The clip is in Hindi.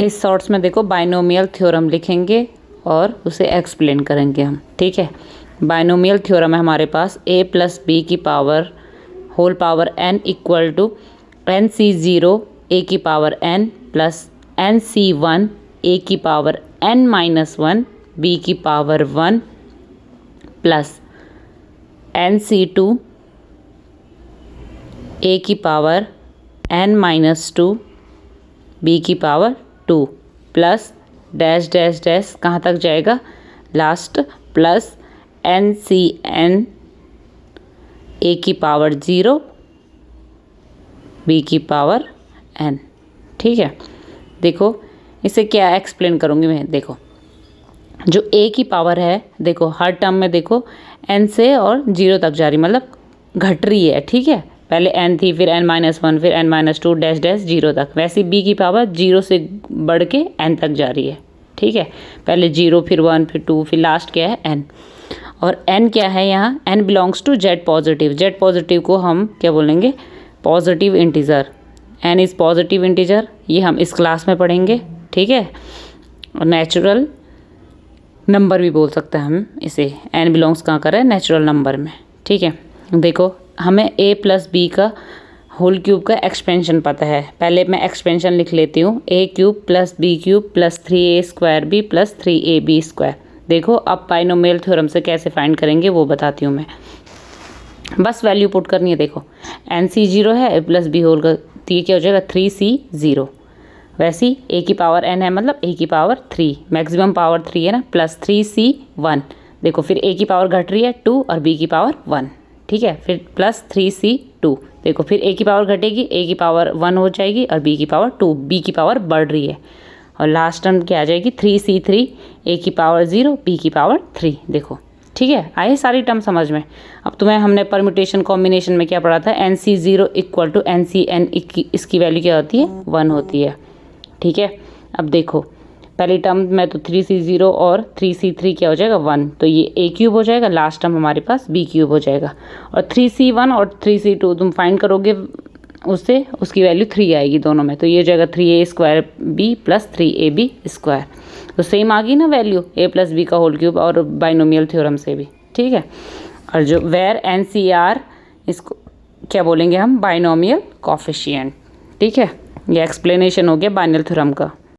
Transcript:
इस शॉर्ट्स में देखो बाइनोमियल थ्योरम लिखेंगे और उसे एक्सप्लेन करेंगे हम, ठीक है। बाइनोमियल थ्योरम है हमारे पास a प्लस बी की power whole power n equal to nc0 a की power n plus nc1 a की पावर n माइनस 1 b की पावर 1 प्लस nc2 a की पावर n माइनस 2 b की power 2 plus dash dash dash कहाँ तक जाएगा लास्ट प्लस NCN a की पावर 0 b की पावर n, ठीक है। देखो इसे क्या एक्सप्लेन करूँगी मैं, देखो जो a की पावर है, देखो हर टर्म में देखो n से और 0 तक जा रही, मतलब घट रही है, ठीक है। पहले n थी, फिर n-1, फिर n-2 डैश डैश 0 तक। वैसे b की पावर 0 से बढ़ के n तक जा रही है, ठीक है। पहले 0, फिर 1, फिर 2, फिर लास्ट क्या है n। और n क्या है यहाँ, n belongs to z positive. z positive को हम क्या बोलेंगे, positive integer. n is positive integer, ये हम इस क्लास में पढ़ेंगे, ठीक है। और नेचुरल नंबर भी बोल सकते हैं हम इसे। n बिलोंग्स कहाँ कर रहा है, नेचुरल नंबर में, ठीक है। देखो हमें a प्लस बी का होल क्यूब का एक्सपेंशन पता है। पहले मैं एक्सपेंशन लिख लेती हूँ, a cube plus b cube plus 3a square b plus 3ab square. देखो अब बाइनोमियल थ्योरम से कैसे फाइंड करेंगे वो बताती हूँ मैं। बस वैल्यू पुट करनी है। देखो nc0 है प्लस बी होल का, तो ये क्या हो जाएगा 3c0। वैसे ही a की पावर n है, मतलब a की पावर 3, मैक्सिमम पावर 3 है ना, प्लस 3c1। देखो फिर a की पावर घट रही है 2 और b की पावर 1, ठीक है। फिर प्लस 3c2। देखो फिर a की पावर घटेगी, a की पावर 1 हो जाएगी और b की पावर 2, b की पावर बढ़ रही है। और लास्ट टर्म क्या आ जाएगी 3c3, a की पावर 0, b की पावर 3। देखो ठीक है, आए सारी टर्म समझ में। अब तुम्हें हमने परम्यूटेशन कॉम्बिनेशन में क्या पढ़ा था, nc0 इक्वल टू ncn, इसकी वैल्यू क्या होती है 1 होती है, ठीक है। अब देखो पहली टर्म में तो 3c0 और 3c3 क्या हो जाएगा 1, तो ये a क्यूब हो जाएगा। लास्ट टर्म हमारे पास b क्यूब हो जाएगा। और 3c1 और 3c2 तुम फाइंड करोगे, उससे उसकी वैल्यू 3 आएगी दोनों में, तो ये हो जाएगा 3a square b plus 3ab square. तो सेम आ गई ना वैल्यू a प्लस बी का होल क्यूब, और बाइनोमियल थ्योरम से भी, ठीक है। और जो वेयर NCR, इसको क्या बोलेंगे हम, बाइनोमियल कोफिशिएंट, ठीक है। ये एक्सप्लेनेशन हो गया बाइनोमियल थ्योरम का।